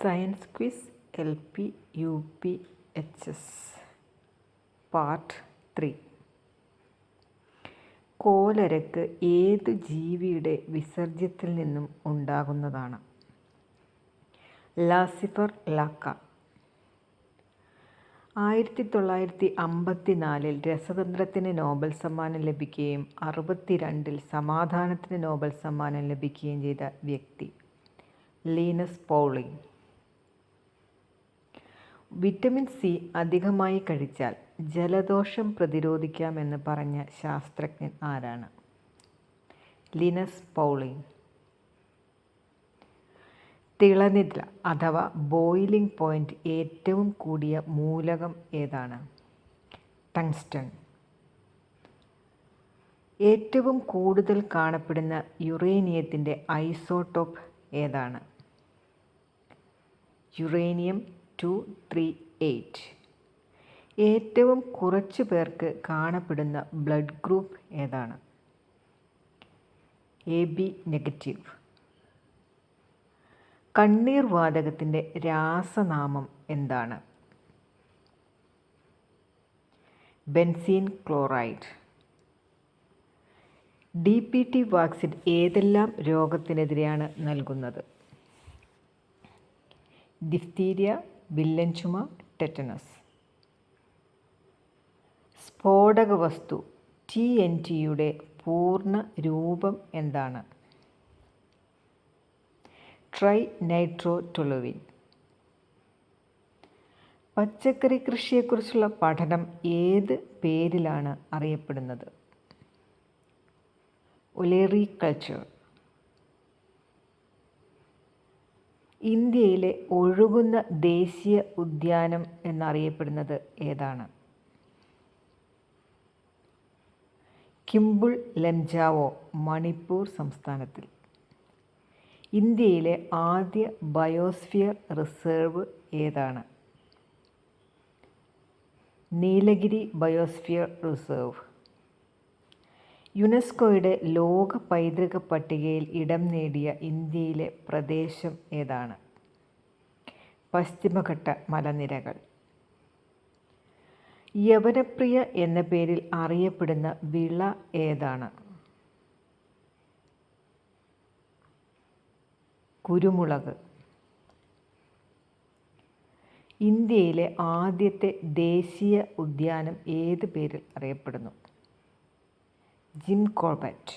Science quiz LP UP HS part 3. കോലരക്ക് ഏതു ജീവിയുടെ വിസർജ്യത്തിൽ നിന്നും ഉണ്ടാകുന്നതാണ്? ലാസിഫർ ലാക്ക. 1954 രസതന്ത്രത്തിന് നോബൽ സമ്മാനം ലഭിക്കുകയും 1962 സമാധാനത്തിന് നോബൽ സമ്മാനം ലഭിക്കുകയും ചെയ്ത വ്യക്തി ലീനസ് പൗളിങ്. വിറ്റമിൻ സി അധികമായി കഴിച്ചാൽ ജലദോഷം പ്രതിരോധിക്കാമെന്ന് പറഞ്ഞ ശാസ്ത്രജ്ഞൻ ആരാണ്? ലീനസ് പൗളിങ്. തിളനിദ്ര അഥവാ ബോയിലിംഗ് പോയിന്റ് ഏറ്റവും കൂടിയ മൂലകം ഏതാണ്? ടങ്സ്റ്റൺ. ഏറ്റവും കൂടുതൽ കാണപ്പെടുന്ന യുറേനിയത്തിൻ്റെ ഐസോട്ടോപ്പ് ഏതാണ്? യുറേനിയം 238. ഏറ്റവും കുറച്ചു പേർക്ക് കാണപ്പെടുന്ന ബ്ലഡ് ഗ്രൂപ്പ് ഏതാണ്? AB negative. കണ്ണീർ വാതകത്തിൻ്റെ രാസനാമം എന്താണ്? Benzene chloride. DPT വാക്സിൻ ഏതെല്ലാം രോഗത്തിനെതിരെയാണ് നൽകുന്നത്? ഡിഫ്തീരിയ, വില്ലൻ ചുമ, ടെറ്റനസ്. സ്ഫോടക വസ്തു TNTയുടെ പൂർണ്ണ രൂപം എന്താണ്? Trinitrotoluene. പച്ചക്കറി കൃഷിയെക്കുറിച്ചുള്ള പഠനം ഏത് പേരിലാണ് അറിയപ്പെടുന്നത്? ഒലേറികൾച്ചർ. ഇന്ത്യയിലെ ഒഴുകുന്ന ദേശീയ ഉദ്യാനം എന്നറിയപ്പെടുന്നത് ഏതാണ്? കിംബുൾ ലംജാവോ, മണിപ്പൂർ സംസ്ഥാനത്തിൽ. ഇന്ത്യയിലെ ആദ്യ ബയോസ്ഫിയർ റിസർവ് ഏതാണ്? Nilgiri biosphere reserve. യുനെസ്കോയുടെ ലോക പൈതൃക പട്ടികയിൽ ഇടം നേടിയ ഇന്ത്യയിലെ പ്രദേശം ഏതാണ്? പശ്ചിമഘട്ട മലനിരകൾ. യവനപ്രിയ എന്ന പേരിൽ അറിയപ്പെടുന്ന വിള ഏതാണ്? കുരുമുളക്. ഇന്ത്യയിലെ ആദ്യത്തെ ദേശീയ ഉദ്യാനം ഏത് പേരിൽ അറിയപ്പെടുന്നു? Jim Corbett.